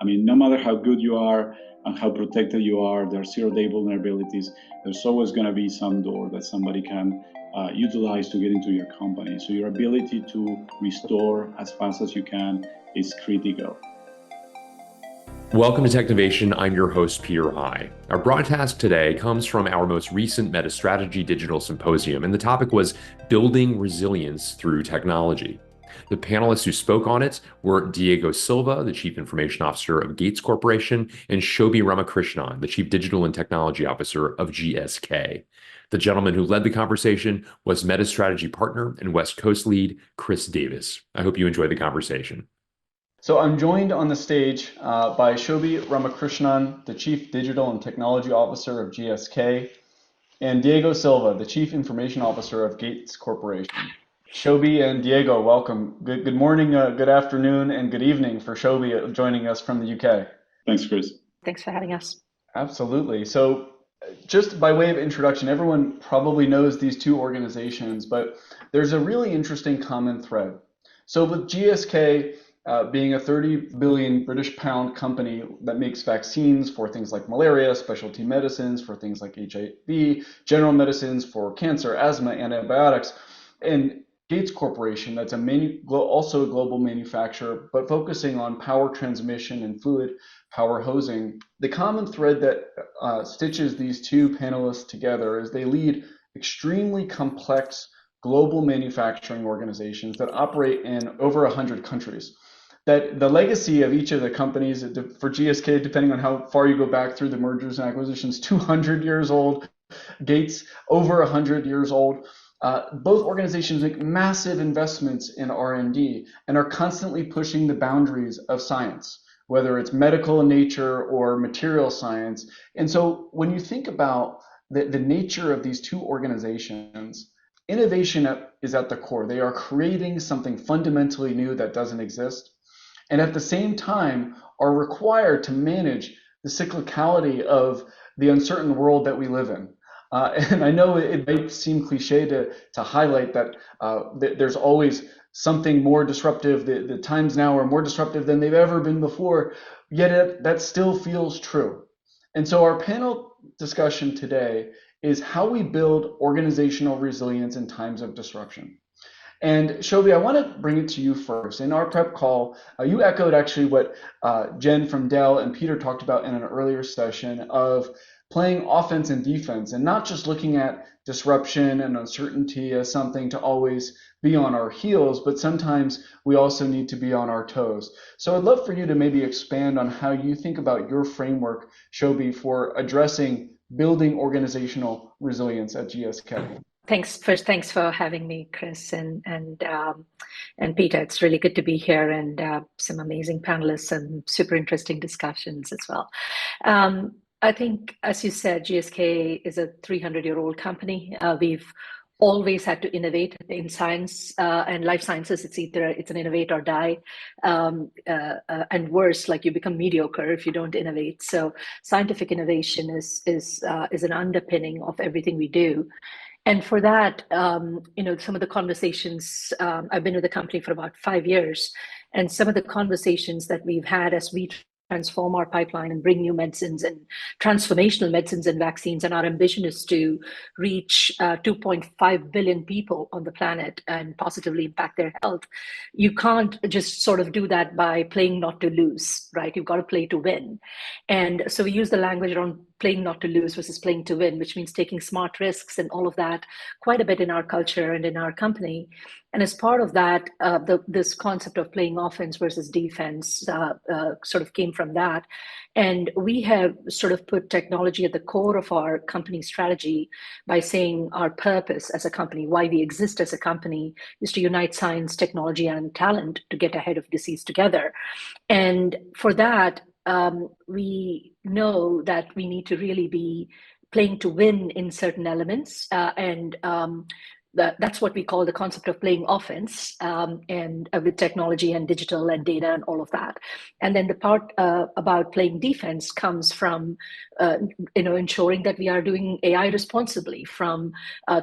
I mean, no matter how good you are and how protected you are, there are zero-day vulnerabilities. There's always going to be some door that somebody can utilize to get into your company. So your ability to restore as fast as you can is critical. Welcome to Technovation. I'm your host, Peter I. Our broadcast today comes from our most recent Metis Strategy Digital Symposium, and the topic was Building Resilience Through Technology. The panelists who spoke on it were Diego Silva, the Chief Information Officer of Gates Corporation, and Shobie Ramakrishnan, the Chief Digital and Technology Officer of GSK. The gentleman who led the conversation was Metis Strategy Partner and West Coast Lead, Chris Davis. I hope you enjoy the conversation. So I'm joined on the stage by Shobie Ramakrishnan, the Chief Digital and Technology Officer of GSK, and Diego Silva, the Chief Information Officer of Gates Corporation. Shobie and Diego, welcome. Good morning, good afternoon, and good evening for Shobie joining us from the UK. Thanks, Chris. Thanks for having us. Absolutely. So just by way of introduction, everyone probably knows these two organizations, but there's a really interesting common thread. So with GSK, being a 30 billion British pound company that makes vaccines for things like malaria, specialty medicines for things like HIV, general medicines for cancer, asthma, antibiotics, and Gates Corporation, that's also a global manufacturer, but focusing on power transmission and fluid power hosing. The common thread that stitches these two panelists together is they lead extremely complex global manufacturing organizations that operate in over 100 countries. That the legacy of each of the companies for GSK, depending on how far you go back through the mergers and acquisitions, 200 years old, Gates over 100 years old. Both organizations make massive investments in R&D and are constantly pushing the boundaries of science, whether it's medical in nature or material science. And so when you think about the nature of these two organizations, innovation is at the core. They are creating something fundamentally new that doesn't exist, and at the same time are required to manage the cyclicality of the uncertain world that we live in. And I know it might seem cliche to highlight that there's always something more disruptive. The times now are more disruptive than they've ever been before, yet that still feels true. And so our panel discussion today is how we build organizational resilience in times of disruption. And Shobie, I want to bring it to you first. In our prep call, you echoed actually what Jen from Dell and Peter talked about in an earlier session of playing offense and defense, and not just looking at disruption and uncertainty as something to always be on our heels, but sometimes we also need to be on our toes. So I'd love for you to maybe expand on how you think about your framework, Shobie, for addressing building organizational resilience at GSK. Thanks for having me, Chris and Peter. It's really good to be here, and some amazing panelists and super interesting discussions as well. I think, as you said, GSK is a 300-year-old company. We've always had to innovate in science and life sciences. It's an innovate or die, and worse, like you become mediocre if you don't innovate. So scientific innovation is an underpinning of everything we do. And for that, some of the conversations, I've been with the company for about 5 years, and some of the conversations that we've had as we transform our pipeline and bring new medicines and transformational medicines and vaccines. And our ambition is to reach 2.5 billion people on the planet and positively impact their health. You can't just sort of do that by playing not to lose, right? You've got to play to win. And so we use the language around playing not to lose versus playing to win, which means taking smart risks and all of that quite a bit in our culture and in our company. And as part of that, this concept of playing offense versus defense sort of came from that. And we have sort of put technology at the core of our company strategy by saying our purpose as a company, why we exist as a company, is to unite science, technology, and talent to get ahead of disease together. And for that, we know that we need to really be playing to win in certain elements, and that's what we call the concept of playing offense, and with technology and digital and data and all of that. And then the part about playing defense comes from ensuring that we are doing AI responsibly, from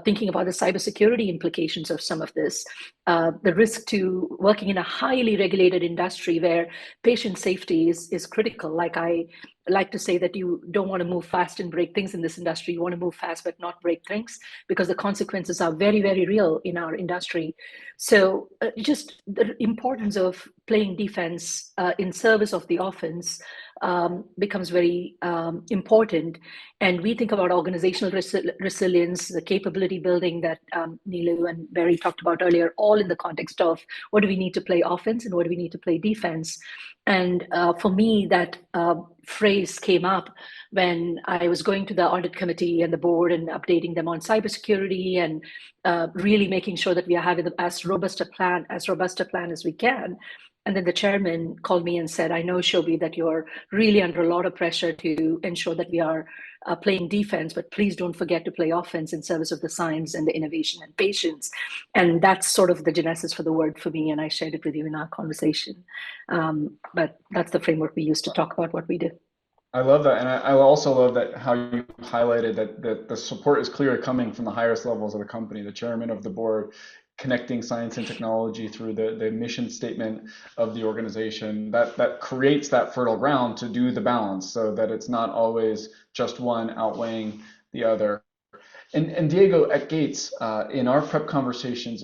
thinking about the cybersecurity implications of some of this, the risk to working in a highly regulated industry where patient safety is critical. Like I like to say that you don't want to move fast and break things in this industry. You want to move fast but not break things, because the consequences are very, very real in our industry. So just the importance of playing defense in service of the offense becomes very important. And we think about organizational resilience, the capability building that Nilu and Barry talked about earlier, all in the context of what do we need to play offense and what do we need to play defense. And for me, that phrase came up when I was going to the audit committee and the board and updating them on cybersecurity and really making sure that we are having as robust a plan as we can. And then the chairman called me and said, I know, Shobie, that you're really under a lot of pressure to ensure that we are playing defense, but please don't forget to play offense in service of the science and the innovation and patients. And that's sort of the genesis for the word for me. And I shared it with you in our conversation. But that's the framework we use to talk about what we do. I love that. And I also love that how you highlighted that the support is clearly coming from the highest levels of the company, the chairman of the board, connecting science and technology through the mission statement of the organization. That creates that fertile ground to do the balance, so that it's not always just one outweighing the other. And Diego, at Gates, in our prep conversations,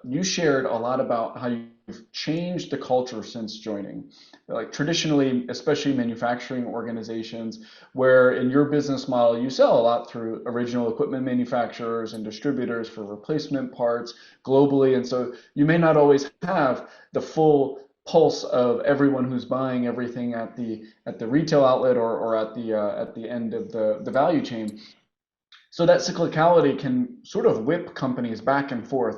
you shared a lot about how you've changed the culture since joining. Like traditionally, especially manufacturing organizations, where in your business model, you sell a lot through original equipment manufacturers and distributors for replacement parts globally. And so you may not always have the full pulse of everyone who's buying everything at the retail outlet or at the end of the value chain. So that cyclicality can sort of whip companies back and forth,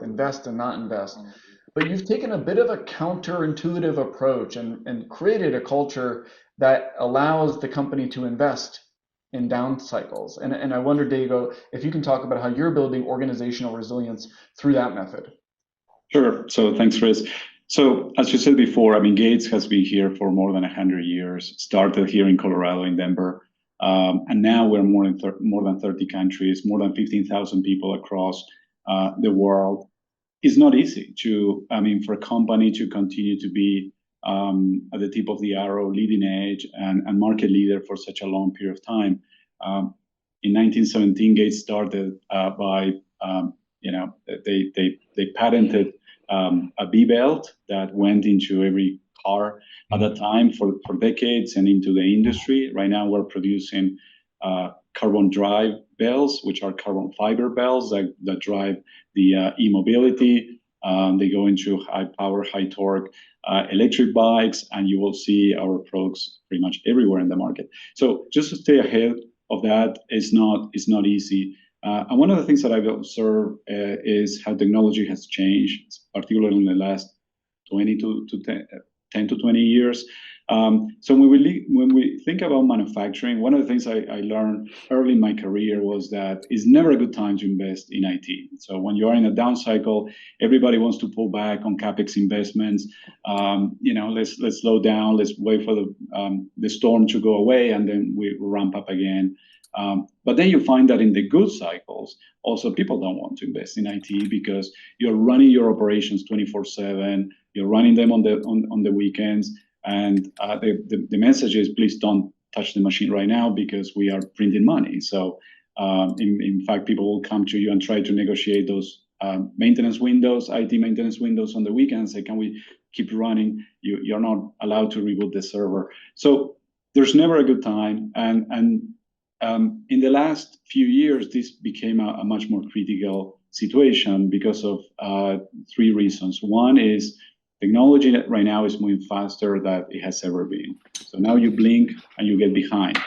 invest and not invest. But you've taken a bit of a counterintuitive approach and created a culture that allows the company to invest in down cycles. And I wonder, Diego, if you can talk about how you're building organizational resilience through that method. Sure. So thanks, Chris. So as you said before, I mean, Gates has been here for more than 100 years, started here in Colorado, in Denver. And now we're more than 30 countries, more than 15,000 people across the world. It's not easy for a company to continue to be at the tip of the arrow, leading edge, and market leader for such a long period of time. In 1917, Gates started by, they patented a B-belt that went into every car at that time for decades and into the industry. Right now, we're producing carbon drive belts, which are carbon fiber belts that drive the e-mobility. They go into high power, high torque electric bikes, and you will see our products pretty much everywhere in the market. So just to stay ahead of that is not easy. And one of the things that I've observed is how technology has changed, particularly in the last 10 to 20 years. So when we think about manufacturing, one of the things I learned early in my career was that it's never a good time to invest in IT. So when you are in a down cycle, everybody wants to pull back on CapEx investments. Let's slow down. Let's wait for the storm to go away, and then we ramp up again. But then you find that in the good cycles, also people don't want to invest in IT because you're running your operations 24/7. You're running them on the weekends, and the message is, please don't touch the machine right now because we are printing money. So in fact, people will come to you and try to negotiate those maintenance windows, IT maintenance windows on the weekends. Say, can we keep running? You're not allowed to reboot the server. So there's never a good time, and in the last few years, this became a much more critical situation because of three reasons. One is technology that right now is moving faster than it has ever been. So now you blink and you get behind.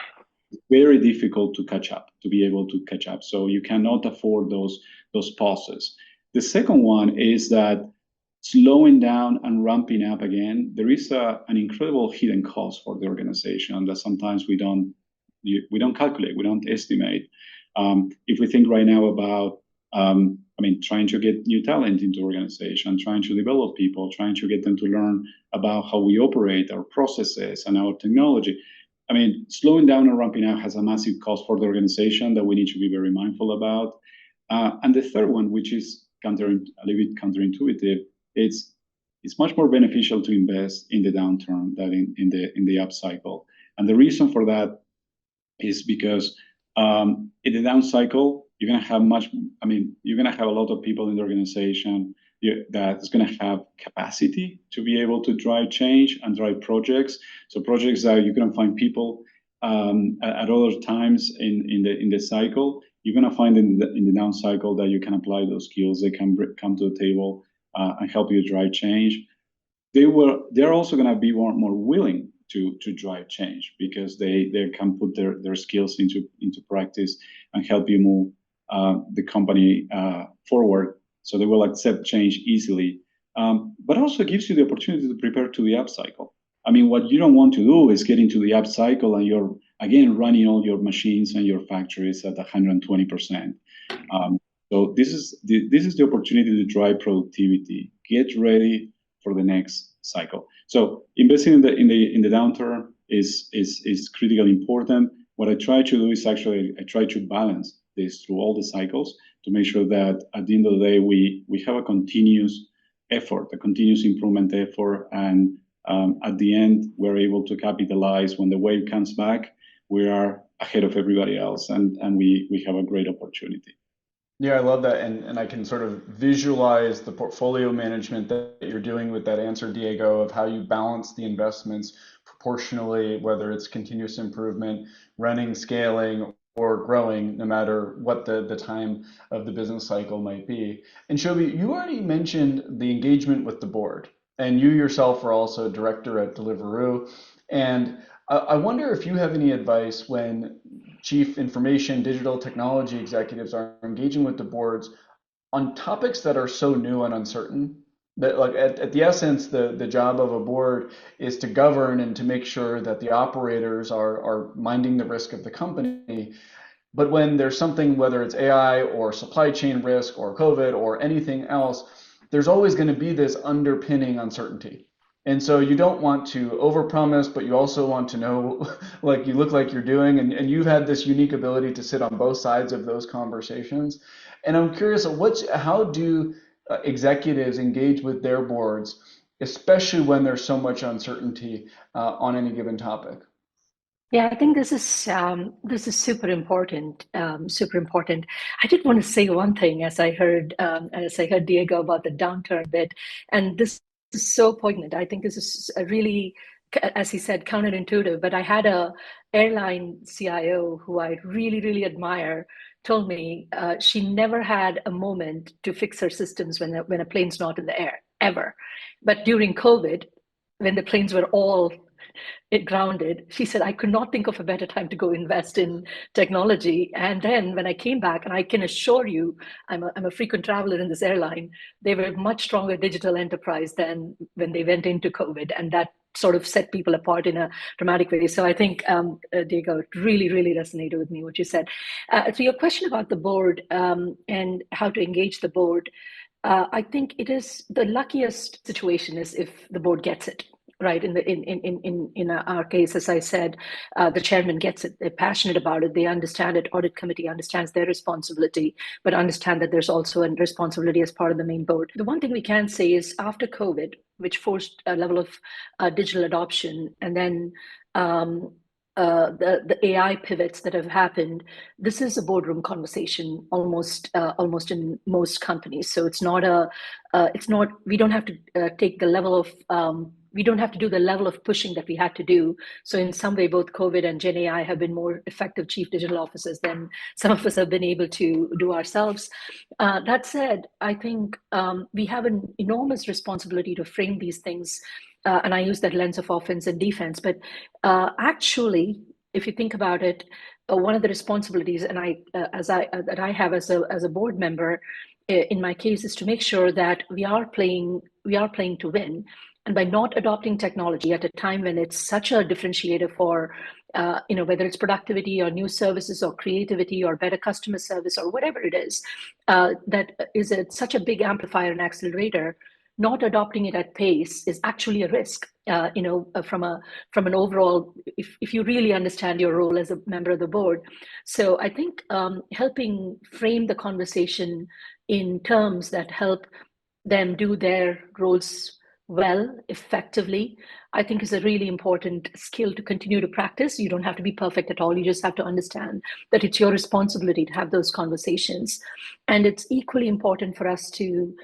It's very difficult to catch up, to be able to catch up. So you cannot afford those pauses. The second one is that slowing down and ramping up again, there is an incredible hidden cost for the organization that sometimes we don't calculate, we don't estimate. If we think right now about I mean, trying to get new talent into organization, trying to develop people, trying to get them to learn about how we operate, our processes, and our technology. I mean, slowing down and ramping up has a massive cost for the organization that we need to be very mindful about. And the third one, which is a little bit counterintuitive, it's much more beneficial to invest in the downturn than in the upcycle. And the reason for that is because in the down cycle, you're going to have you're going to have a lot of people in the organization that's going to have capacity to be able to drive change and drive projects. So projects that you can find people at other times in the cycle, you're going to find in the down cycle that you can apply those skills. They can come to the table and help you drive change. They're also going to be more willing to drive change because they can put their skills into practice and help you move the company forward. So they will accept change easily, but also gives you the opportunity to prepare to the upcycle. I mean, what you don't want to do is get into the upcycle and you're again running all your machines and your factories at 120%. So this is the opportunity to drive productivity. Get ready for the next cycle. So investing in the downturn is critically important. What I try to do is actually I try to balance this through all the cycles to make sure that at the end of the day we have a continuous effort, a continuous improvement effort, and at the end we're able to capitalize when the wave comes back. We are ahead of everybody else, and we have a great opportunity. Yeah, I love that. And I can sort of visualize the portfolio management that you're doing with that answer, Diego, of how you balance the investments proportionally, whether it's continuous improvement, running, scaling, or growing, no matter what the time of the business cycle might be. And Shobie, you already mentioned the engagement with the board, and you yourself are also director at Deliveroo. And I wonder if you have any advice when chief information digital technology executives are engaging with the boards on topics that are so new and uncertain. That, like, at the essence, the job of a board is to govern and to make sure that the operators are minding the risk of the company. But when there's something, whether it's AI or supply chain risk or COVID or anything else, there's always going to be this underpinning uncertainty. And so you don't want to overpromise, but you also want to know, like you look like you're doing, and you've had this unique ability to sit on both sides of those conversations. And I'm curious, how do executives engage with their boards, especially when there's so much uncertainty on any given topic? Yeah, I think this is super important. Super important. I did want to say one thing as I heard Diego about the downturn bit, and this is so poignant. I think this is a really, as he said, counterintuitive. But I had a airline CIO who I really, really admire told me she never had a moment to fix her systems when a plane's not in the air ever. But during COVID, when the planes were all grounded, she said, I could not think of a better time to go invest in technology. And then when I came back, and I can assure you, I'm a frequent traveler in this airline, they were a much stronger digital enterprise than when they went into COVID. And that sort of set people apart in a dramatic way. So I think, Diego, it really, really resonated with me what you said. To your question about the board and how to engage the board, I think it is the luckiest situation is if the board gets it. Right, in our case, as I said, the chairman gets it. They're passionate about it. They understand it. Audit committee understands their responsibility, but understand that there's also a responsibility as part of the main board. The one thing we can say is after COVID, which forced a level of digital adoption, and then the AI pivots that have happened, this is a boardroom conversation almost in most companies. So it's not we don't have to take the level of we don't have to do the level of pushing that we had to do. So in some way, both COVID and Gen AI have been more effective chief digital officers than some of us have been able to do ourselves. That said, I think we have an enormous responsibility to frame these things. And I use that lens of offense and defense. But actually, if you think about it, one of the responsibilities, and that I have as a board member, in my case, is to make sure that we are playing to win. And by not adopting technology at a time when it's such a differentiator for, whether it's productivity or new services or creativity or better customer service or whatever it is, that is such a big amplifier and accelerator, not adopting it at pace is actually a risk. From an overall, if you really understand your role as a member of the board. So I think helping frame the conversation in terms that help them do their roles well, effectively, I think is a really important skill to continue to practice. You don't have to be perfect at all. You just have to understand that it's your responsibility to have those conversations. And it's equally important for us to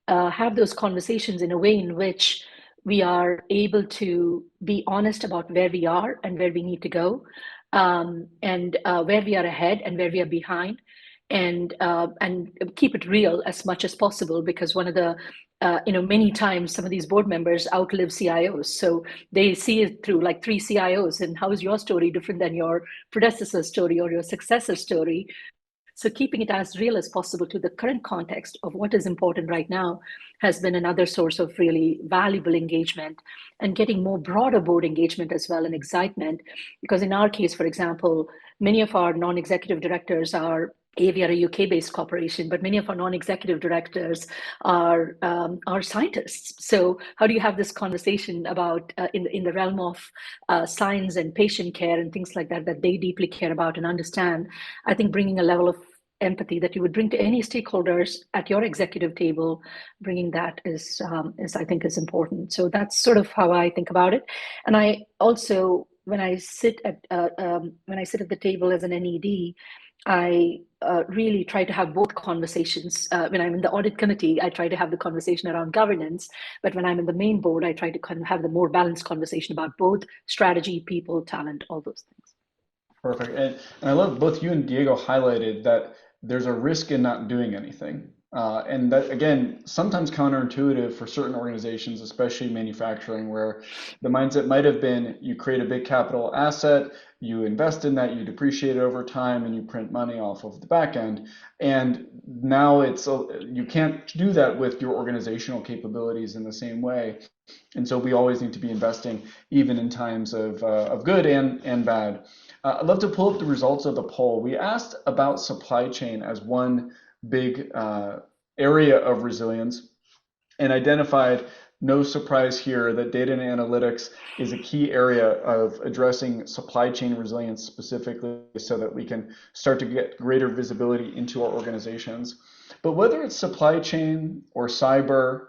have those conversations in a way in which we are able to be honest about where we are and where we need to go, and where we are ahead and where we are behind, and keep it real as much as possible, because one of the many times some of these board members outlive CIOs, so they see it through like 3 CIOs, and how is your story different than your predecessor's story or your successor's story? So keeping it as real as possible to the current context of what is important right now has been another source of really valuable engagement, and getting more broader board engagement as well, and excitement. Because in our case, for example, many of our non-executive directors are, we are a UK-based corporation, but many of our non-executive directors are scientists. So how do you have this conversation about in the realm of science and patient care and things like that they deeply care about and understand? I think bringing a level of empathy that you would bring to any stakeholders at your executive table, bringing that is I think is important. So that's sort of how I think about it. And I also, when I sit at the table as an NED, I really try to have both conversations. When I'm in the audit committee, I try to have the conversation around governance, but when I'm in the main board, I try to kind of have the more balanced conversation about both strategy, people, talent, all those things. Perfect. And I love both you and Diego highlighted that there's a risk in not doing anything. And that, again, sometimes counterintuitive for certain organizations, especially manufacturing, where the mindset might have been you create a big capital asset, you invest in that, you depreciate it over time, and you print money off of the back end. And now you can't do that with your organizational capabilities in the same way. And so we always need to be investing, even in times of good and bad. I'd love to pull up the results of the poll. We asked about supply chain as one big area of resilience, and identified, no surprise here, that data and analytics is a key area of addressing supply chain resilience specifically, so that we can start to get greater visibility into our organizations. But whether it's supply chain or cyber,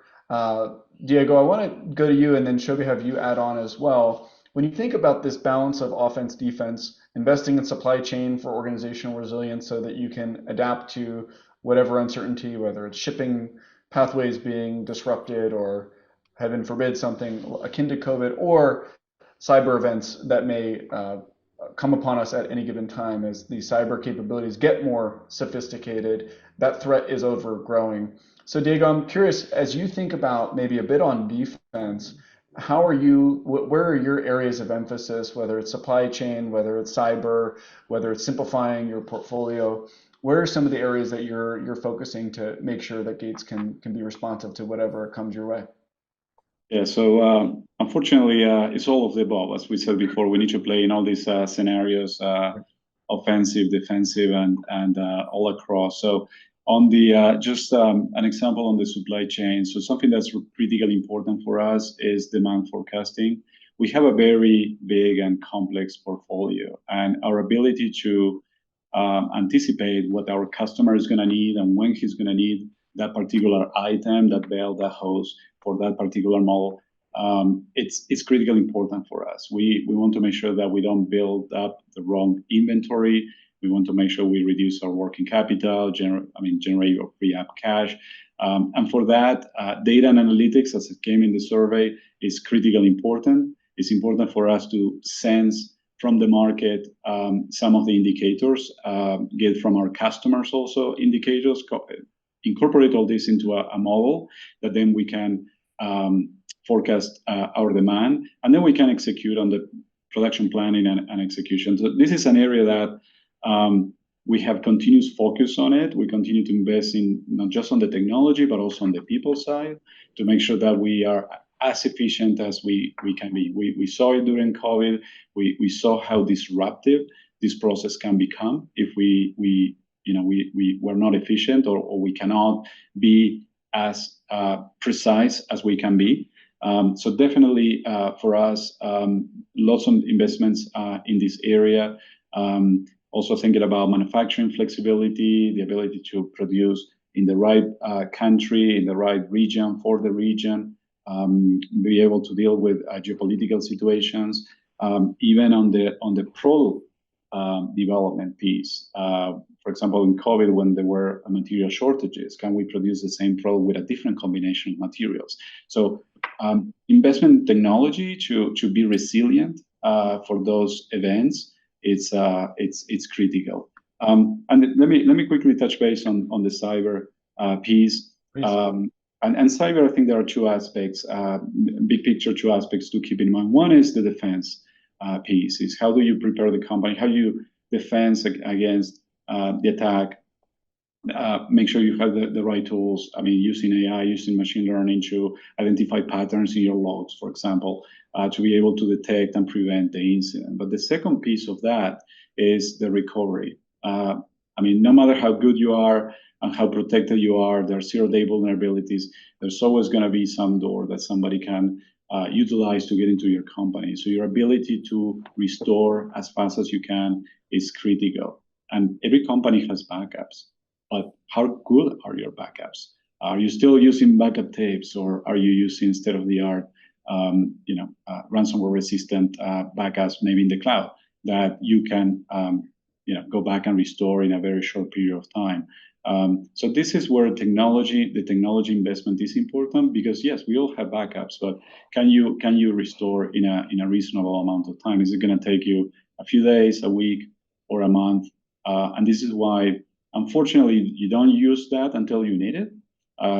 Diego, I want to go to you, and then Shobie, have you add on as well. When you think about this balance of offense, defense, investing in supply chain for organizational resilience so that you can adapt to whatever uncertainty, whether it's shipping pathways being disrupted, or heaven forbid something akin to COVID, or cyber events that may come upon us at any given time as these cyber capabilities get more sophisticated, that threat is overgrowing. So Diego, I'm curious, as you think about maybe a bit on defense, where are your areas of emphasis, whether it's supply chain, whether it's cyber, whether it's simplifying your portfolio? Where are some of the areas that you're focusing to make sure that Gates can be responsive to whatever comes your way? Yeah, so unfortunately, it's all of the above. As we said before, we need to play in all these scenarios, offensive, defensive, and all across. So on the just an example on the supply chain. So something that's critically important for us is demand forecasting. We have a very big and complex portfolio, and our ability to anticipate what our customer is going to need and when he's going to need that particular item, that belt, that hose for that particular model, it's critically important for us. We want to make sure that we don't build up the wrong inventory. We want to make sure we reduce our working capital, generate or free up cash. And for that, data and analytics, as it came in the survey, is critically important. It's important for us to sense from the market some of the indicators, get from our customers also indicators, incorporate all this into a model that then we can forecast our demand, and then we can execute on the production planning and execution. So this is an area that we have continuous focus on it. We continue to invest in not just on the technology, but also on the people side to make sure that we are as efficient as we can be. We saw it during COVID. We saw how disruptive this process can become if we're not efficient, or we cannot be as precise as we can be. So definitely for us, lots of investments in this area. Also thinking about manufacturing flexibility, the ability to produce in the right country, in the right region for the region, be able to deal with geopolitical situations, even on the product development piece. For example, in COVID, when there were material shortages, can we produce the same product with a different combination of materials? So investment in technology to be resilient for those events, it's critical. And let me quickly touch base on the cyber piece. And cyber, I think there are two aspects, big picture, two aspects to keep in mind. One is the defense piece, is how do you prepare the company, how you defend against the attack, make sure you have the right tools. I mean, using AI, using machine learning to identify patterns in your logs, for example, to be able to detect and prevent the incident. But the second piece of that is the recovery. I mean, no matter how good you are and how protected you are, there are zero-day vulnerabilities. There's always going to be some door that somebody can utilize to get into your company. So your ability to restore as fast as you can is critical. And every company has backups, but how good are your backups? Are you still using backup tapes, or are you using state-of-the-art, ransomware-resistant backups, maybe in the cloud, that you can go back and restore in a very short period of time? So this is where the technology investment is important, because yes, we all have backups, but can you restore in a reasonable amount of time? Is it going to take you a few days, a week, or a month? And this is why, unfortunately, you don't use that until you need it.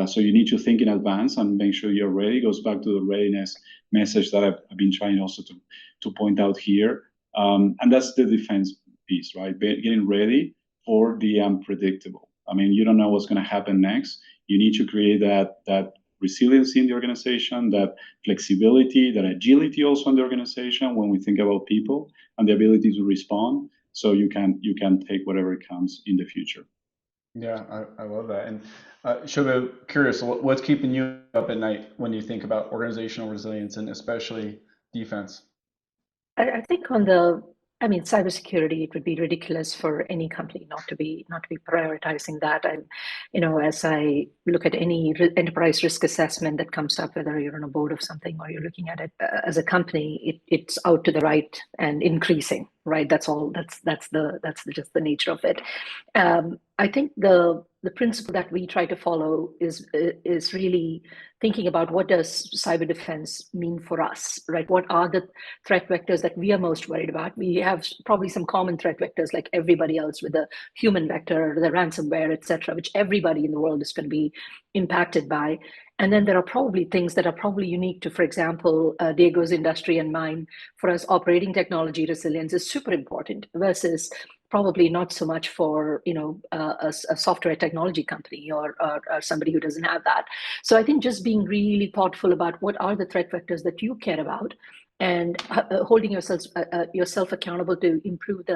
So you need to think in advance and make sure you're ready. It goes back to the readiness message that I've been trying also to point out here. And that's the defense piece, right? Getting ready for the unpredictable. I mean, you don't know what's going to happen next. You need to create that resiliency in the organization, that flexibility, that agility also in the organization when we think about people, and the ability to respond, so you can take whatever comes in the future. Yeah, I love that. And Shobie, curious, what's keeping you up at night when you think about organizational resilience, and especially defense? I think cybersecurity, it would be ridiculous for any company not to be prioritizing that. And, as I look at any enterprise risk assessment that comes up, whether you're on a board of something or you're looking at it as a company, it's out to the right and increasing, right? That's all. That's just the nature of it. I think the principle that we try to follow is really thinking about, what does cyber defense mean for us, right? What are the threat vectors that we are most worried about? We have probably some common threat vectors like everybody else, with the human vector, the ransomware, et cetera, which everybody in the world is going to be impacted by. And then there are probably things that are probably unique to, for example, Diego's industry and mine. For us, operating technology resilience is super important, versus probably not so much for a software technology company or somebody who doesn't have that. So I think just being really thoughtful about what are the threat vectors that you care about, and holding yourself accountable to improve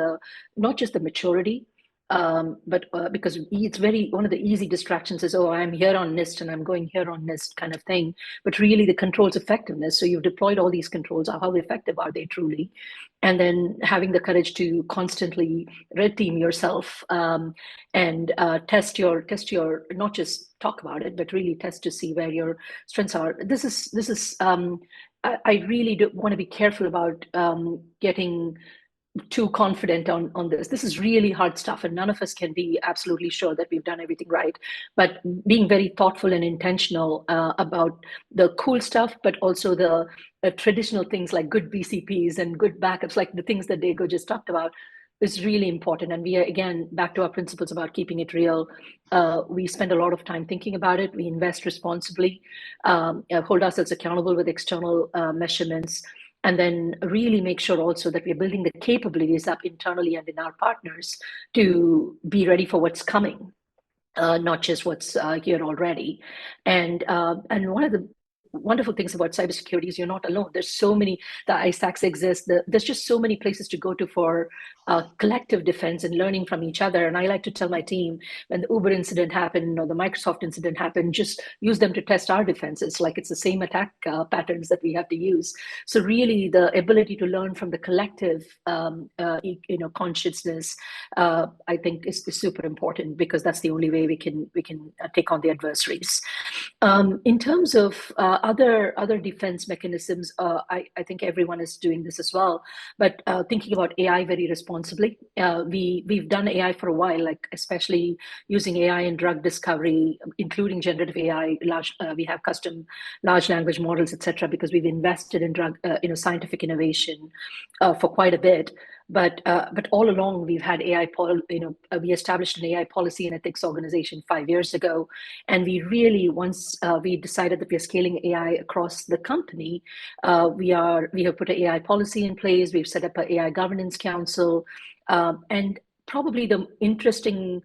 not just the maturity, but because it's one of the easy distractions is, oh, I'm here on NIST and I'm going here on NIST kind of thing, but really the controls effectiveness. So you've deployed all these controls. How effective are they truly? And then having the courage to constantly red team yourself and test your, not just talk about it, but really test to see where your strengths are. This is I really do want to be careful about getting too confident on this. This is really hard stuff, and none of us can be absolutely sure that we've done everything right. But being very thoughtful and intentional about the cool stuff, but also the traditional things like good BCPs and good backups, like the things that Diego just talked about, is really important. And we are, again, back to our principles about keeping it real. We spend a lot of time thinking about it. We invest responsibly, hold ourselves accountable with external measurements, and then really make sure also that we're building the capabilities up internally and in our partners to be ready for what's coming, not just what's here already. And one of the wonderful things about cybersecurity is you're not alone. There's so many, the ISACs exist. There's just so many places to go to for collective defense and learning from each other. And I like to tell my team, when the Uber incident happened or the Microsoft incident happened, just use them to test our defenses. Like it's the same attack patterns that we have to use. So really the ability to learn from the collective consciousness, I think is super important, because that's the only way we can take on the adversaries. In terms of other defense mechanisms, I think everyone is doing this as well. But thinking about AI very responsibly, we've done AI for a while, like especially using AI in drug discovery, including generative AI. We have custom large language models, etc., because we've invested in drug scientific innovation for quite a bit. But all along we've had AI. We established an AI policy and ethics organization 5 years ago, and we really, once we decided that we are scaling AI across the company, we have put an AI policy in place. We've set up an AI governance council, and probably the interesting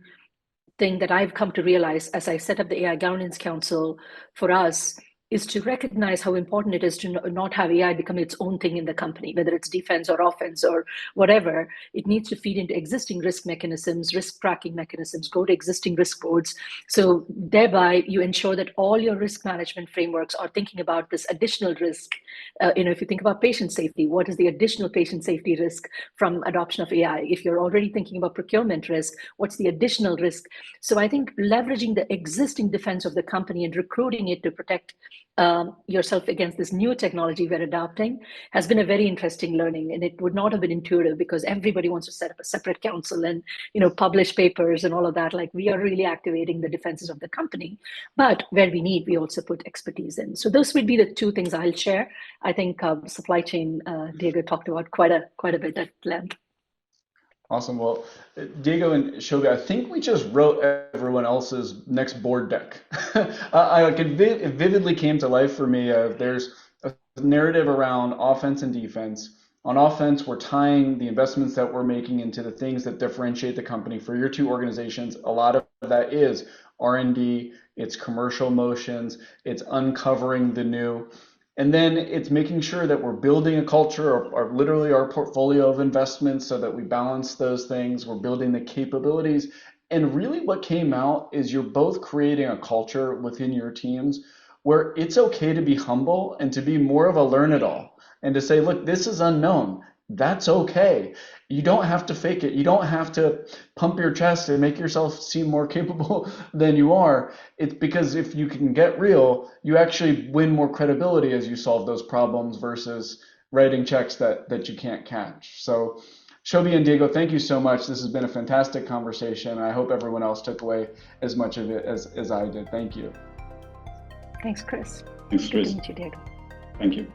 thing that I've come to realize as I set up the AI governance council for us is to recognize how important it is to not have AI become its own thing in the company, whether it's defense or offense or whatever. It needs to feed into existing risk mechanisms, risk tracking mechanisms, go to existing risk boards. So thereby you ensure that all your risk management frameworks are thinking about this additional risk. If you think about patient safety, what is the additional patient safety risk from adoption of AI? If you're already thinking about procurement risk, what's the additional risk? So I think leveraging the existing defense of the company and recruiting it to protect yourself against this new technology we're adopting has been a very interesting learning, and it would not have been intuitive because everybody wants to set up a separate council and publish papers and all of that. Like, we are really activating the defenses of the company, but where we need, we also put expertise in. So those would be the two things I'll share. I think supply chain, Diego talked about quite a bit at length. Awesome. Well, Diego and Shobie, I think we just wrote everyone else's next board deck. It vividly came to life for me. There's a narrative around offense and defense. On offense, we're tying the investments that we're making into the things that differentiate the company. For your two organizations, a lot of that is R&D, it's commercial motions, it's uncovering the new. And then it's making sure that we're building a culture, or literally our portfolio of investments, so that we balance those things. We're building the capabilities. And really what came out is you're both creating a culture within your teams where it's okay to be humble and to be more of a learn-it-all, and to say, look, this is unknown. That's okay. You don't have to fake it. You don't have to pump your chest and make yourself seem more capable than you are. It's because if you can get real, you actually win more credibility as you solve those problems versus writing checks that you can't catch. So Shobie and Diego, thank you so much. This has been a fantastic conversation. I hope everyone else took away as much of it as I did. Thank you. Thanks, Chris. Thanks, Chris. Good to meet you, Diego. Thank you.